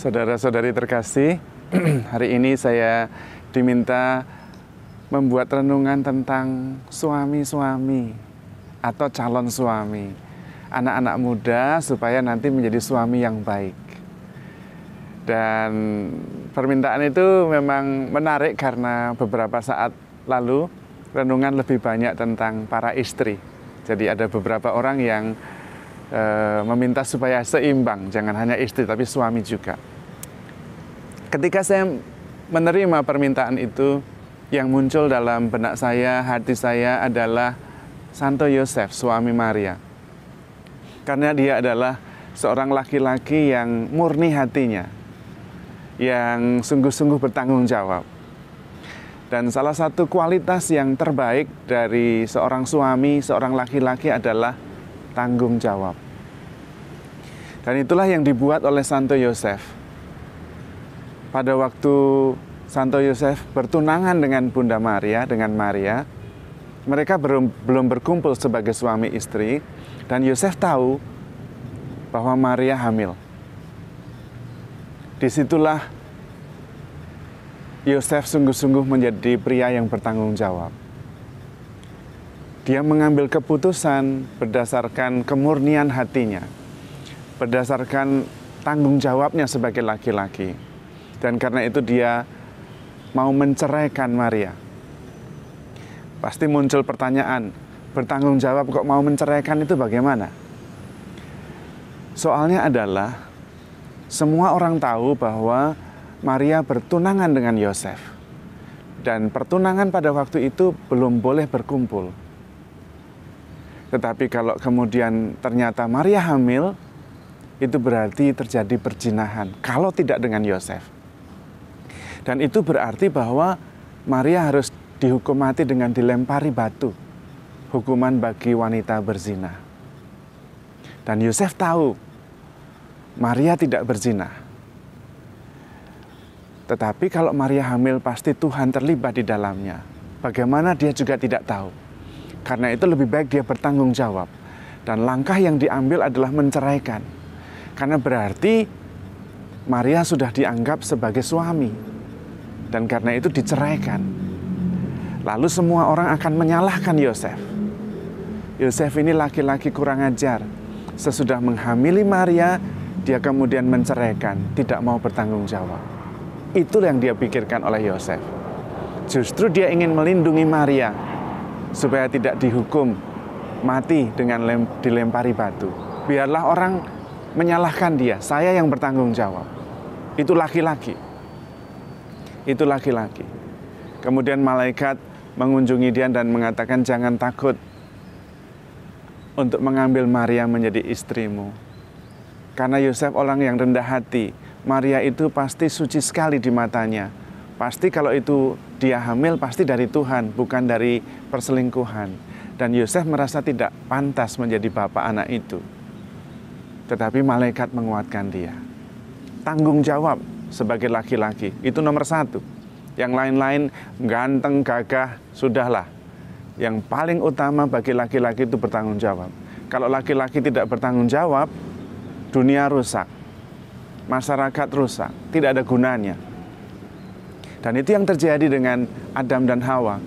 Saudara-saudari terkasih, hari ini saya diminta membuat renungan tentang suami-suami atau calon suami, anak-anak muda supaya nanti menjadi suami yang baik. Dan permintaan itu memang menarik karena beberapa saat lalu renungan lebih banyak tentang para istri. Jadi ada beberapa orang yang meminta supaya seimbang, jangan hanya istri tapi suami juga. Ketika saya menerima permintaan itu, yang muncul dalam benak saya, hati saya adalah Santo Yosef, suami Maria. Karena dia adalah seorang laki-laki yang murni hatinya, yang sungguh-sungguh bertanggung jawab. Dan salah satu kualitas yang terbaik dari seorang suami, seorang laki-laki adalah tanggung jawab. Dan itulah yang dibuat oleh Santo Yosef. Pada waktu Santo Yosef bertunangan dengan Bunda Maria, mereka belum berkumpul sebagai suami istri, dan Yosef tahu bahwa Maria hamil. Disitulah Yosef sungguh-sungguh menjadi pria yang bertanggung jawab. Dia mengambil keputusan berdasarkan kemurnian hatinya, berdasarkan tanggung jawabnya sebagai laki-laki. Dan karena itu dia mau menceraikan Maria. Pasti muncul pertanyaan, bertanggung jawab kok mau menceraikan itu bagaimana? Soalnya adalah, semua orang tahu bahwa Maria bertunangan dengan Yosef. Dan pertunangan pada waktu itu belum boleh berkumpul. Tetapi kalau kemudian ternyata Maria hamil, itu berarti terjadi perzinahan, kalau tidak dengan Yosef. Dan itu berarti bahwa Maria harus dihukum mati dengan dilempari batu, hukuman bagi wanita berzina. Dan Yosef tahu Maria tidak berzina. Tetapi kalau Maria hamil pasti Tuhan terlibat di dalamnya. Bagaimana dia juga tidak tahu. Karena itu lebih baik dia bertanggung jawab. Dan langkah yang diambil adalah menceraikan. Karena berarti Maria sudah dianggap sebagai suami. Dan karena itu diceraikan. Lalu semua orang akan menyalahkan Yosef. Yosef ini laki-laki kurang ajar. Sesudah menghamili Maria, dia kemudian menceraikan, tidak mau bertanggung jawab. Itu yang dia pikirkan oleh Yosef. Justru dia ingin melindungi Maria supaya tidak dihukum mati dengan dilempari batu. Biarlah orang menyalahkan dia, saya yang bertanggung jawab. Itu laki-laki. Itu laki-laki. Kemudian malaikat mengunjungi dia dan mengatakan, jangan takut untuk mengambil Maria menjadi istrimu. Karena Yosef orang yang rendah hati. Maria itu pasti suci sekali di matanya. Pasti kalau itu dia hamil pasti dari Tuhan, bukan dari perselingkuhan. Dan Yosef merasa tidak pantas menjadi bapak anak itu. Tetapi malaikat menguatkan dia. Tanggung jawab sebagai laki-laki, itu nomor satu. Yang lain-lain ganteng, gagah, sudahlah. Yang paling utama bagi laki-laki itu bertanggung jawab. Kalau laki-laki tidak bertanggung jawab, dunia rusak, masyarakat rusak, tidak ada gunanya. Dan itu yang terjadi dengan Adam dan Hawa.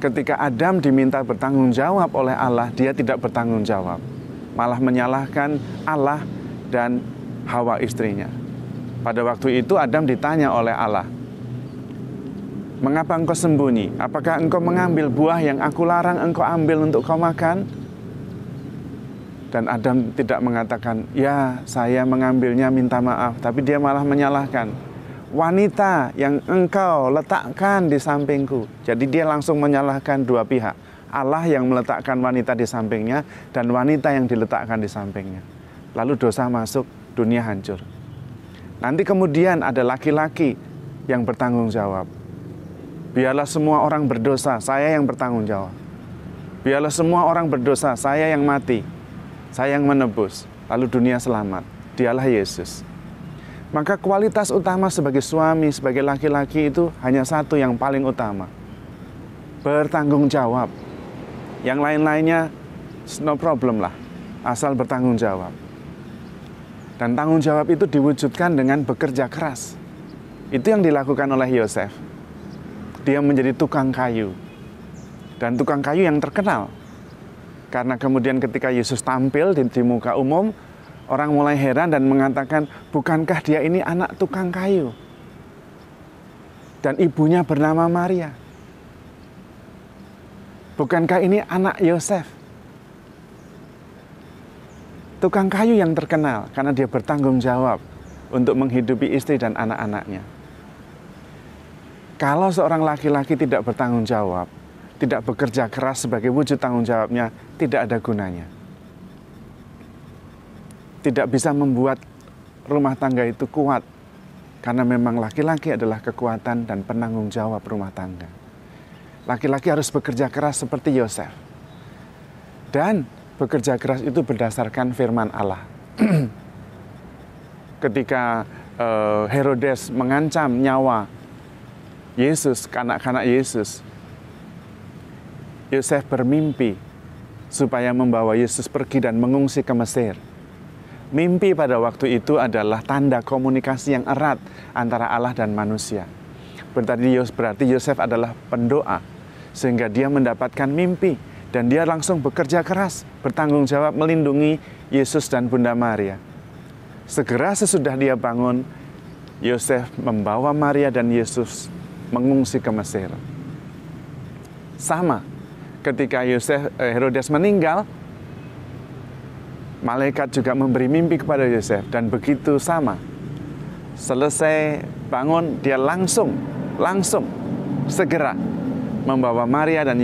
Ketika Adam diminta bertanggung jawab oleh Allah, dia tidak bertanggung jawab. Malah menyalahkan Allah dan Hawa istrinya. Pada waktu itu Adam ditanya oleh Allah, mengapa engkau sembunyi? Apakah engkau mengambil buah yang aku larang engkau ambil untuk kau makan? Dan Adam tidak mengatakan, ya saya mengambilnya minta maaf. Tapi dia malah menyalahkan, wanita yang engkau letakkan di sampingku. Jadi dia langsung menyalahkan dua pihak. Allah yang meletakkan wanita di sampingnya dan wanita yang diletakkan di sampingnya. Lalu dosa masuk, dunia hancur. Nanti kemudian ada laki-laki yang bertanggung jawab. Biarlah semua orang berdosa, saya yang bertanggung jawab. Biarlah semua orang berdosa, saya yang mati, saya yang menebus. Lalu dunia selamat, dialah Yesus. Maka kualitas utama sebagai suami, sebagai laki-laki itu hanya satu yang paling utama. Bertanggung jawab. Yang lain-lainnya no problem lah, asal bertanggung jawab. Dan tanggung jawab itu diwujudkan dengan bekerja keras. Itu yang dilakukan oleh Yosef. Dia menjadi tukang kayu. Dan tukang kayu yang terkenal. Karena kemudian ketika Yesus tampil di muka umum, orang mulai heran dan mengatakan, bukankah dia ini anak tukang kayu? Dan ibunya bernama Maria. Bukankah ini anak Yosef? Tukang kayu yang terkenal karena dia bertanggung jawab untuk menghidupi istri dan anak-anaknya. Kalau seorang laki-laki tidak bertanggung jawab, tidak bekerja keras sebagai wujud tanggung jawabnya, tidak ada gunanya. Tidak bisa membuat rumah tangga itu kuat, karena memang laki-laki adalah kekuatan dan penanggung jawab rumah tangga. Laki-laki harus bekerja keras seperti Yosef. Dan bekerja keras itu berdasarkan firman Allah. Ketika Herodes mengancam nyawa Yesus, kanak-kanak Yesus, Yosef bermimpi supaya membawa Yesus pergi dan mengungsi ke Mesir. Mimpi pada waktu itu adalah tanda komunikasi yang erat antara Allah dan manusia. Berarti Yosef adalah pendoa, sehingga dia mendapatkan mimpi. Dan dia langsung bekerja keras, bertanggung jawab melindungi Yesus dan Bunda Maria. Segera sesudah dia bangun, Yosef membawa Maria dan Yesus mengungsi ke Mesir. Sama, ketika Herodes meninggal, malaikat juga memberi mimpi kepada Yosef. Dan begitu sama, selesai bangun, dia langsung segera membawa Maria dan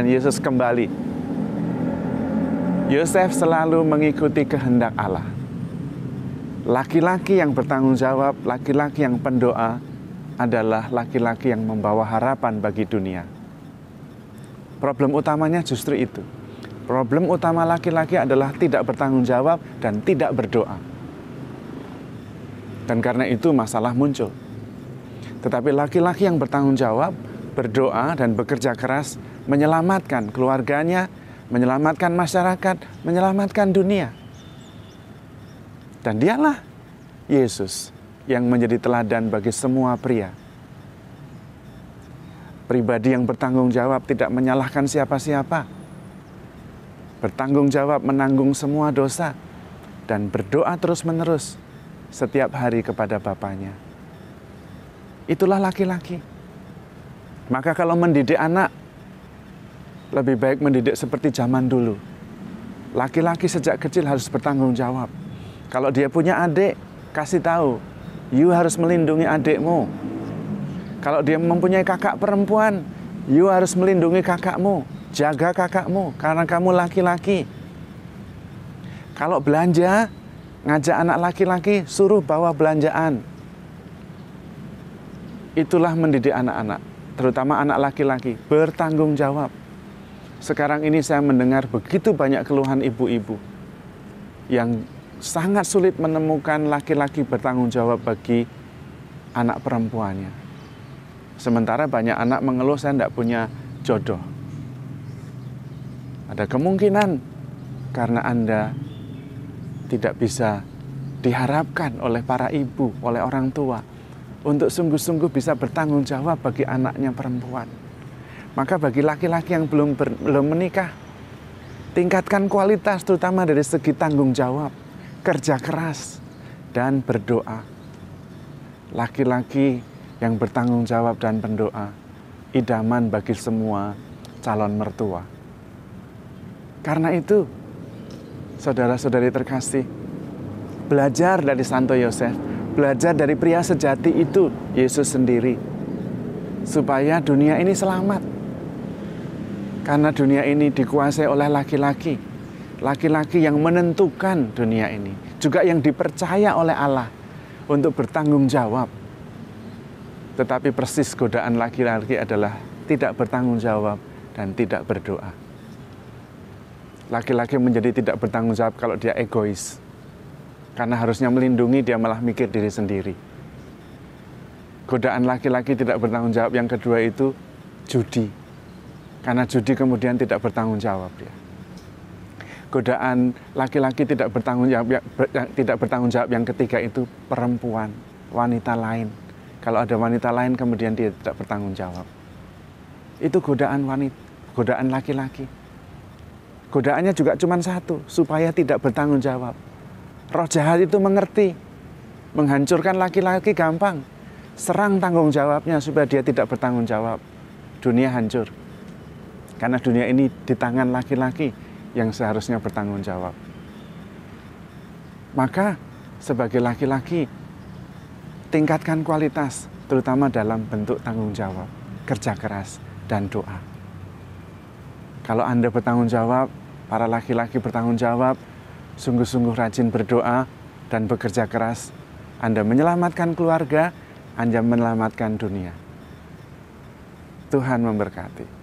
Yesus kembali. Yosef selalu mengikuti kehendak Allah. Laki-laki yang bertanggung jawab, laki-laki yang pendoa adalah laki-laki yang membawa harapan bagi dunia. Problem utamanya justru itu. Problem utama laki-laki adalah tidak bertanggung jawab dan tidak berdoa. Dan karena itu masalah muncul. Tetapi laki-laki yang bertanggung jawab, berdoa dan bekerja keras, menyelamatkan keluarganya, menyelamatkan masyarakat, menyelamatkan dunia. Dan dialah Yesus yang menjadi teladan bagi semua pria. Pribadi yang bertanggung jawab tidak menyalahkan siapa-siapa. Bertanggung jawab menanggung semua dosa dan berdoa terus-menerus setiap hari kepada Bapanya. Itulah laki-laki. Maka kalau mendidik anak, lebih baik mendidik seperti zaman dulu. Laki-laki sejak kecil harus bertanggung jawab. Kalau dia punya adik, kasih tahu, you harus melindungi adikmu. Kalau dia mempunyai kakak perempuan, you harus melindungi kakakmu. Jaga kakakmu, karena kamu laki-laki. Kalau belanja, ngajak anak laki-laki, suruh bawa belanjaan. Itulah mendidik anak-anak. Terutama anak laki-laki, bertanggung jawab. Sekarang ini saya mendengar begitu banyak keluhan ibu-ibu yang sangat sulit menemukan laki-laki bertanggung jawab bagi anak perempuannya. Sementara banyak anak mengeluh, saya tidak punya jodoh. Ada kemungkinan karena Anda tidak bisa diharapkan oleh para ibu, oleh orang tua, untuk sungguh-sungguh bisa bertanggung jawab bagi anaknya perempuan. Maka bagi laki-laki yang belum menikah, tingkatkan kualitas terutama dari segi tanggung jawab, kerja keras, dan berdoa. Laki-laki yang bertanggung jawab dan berdoa, idaman bagi semua calon mertua. Karena itu, saudara-saudari terkasih, belajar dari Santo Yosef, belajar dari pria sejati itu, Yesus sendiri, supaya dunia ini selamat. Karena dunia ini dikuasai oleh laki-laki, laki-laki yang menentukan dunia ini, juga yang dipercaya oleh Allah untuk bertanggung jawab. Tetapi persis godaan laki-laki adalah tidak bertanggung jawab dan tidak berdoa. Laki-laki menjadi tidak bertanggung jawab kalau dia egois. Karena harusnya melindungi, dia malah mikir diri sendiri. Godaan laki-laki tidak bertanggung jawab yang kedua itu judi. Karena judi kemudian tidak bertanggung jawab dia. Godaan laki-laki tidak bertanggung jawab, tidak bertanggung jawab yang ketiga itu perempuan, wanita lain. Kalau ada wanita lain kemudian dia tidak bertanggung jawab. Itu godaan wanita, godaan laki-laki. Godaannya juga cuma satu, supaya tidak bertanggung jawab. Roh jahat itu mengerti, menghancurkan laki-laki gampang. Serang tanggung jawabnya supaya dia tidak bertanggung jawab. Dunia hancur. Karena dunia ini di tangan laki-laki yang seharusnya bertanggung jawab. Maka sebagai laki-laki, tingkatkan kualitas, terutama dalam bentuk tanggung jawab, kerja keras, dan doa. Kalau Anda bertanggung jawab, para laki-laki bertanggung jawab, sungguh-sungguh rajin berdoa dan bekerja keras, Anda menyelamatkan keluarga, Anda menyelamatkan dunia. Tuhan memberkati.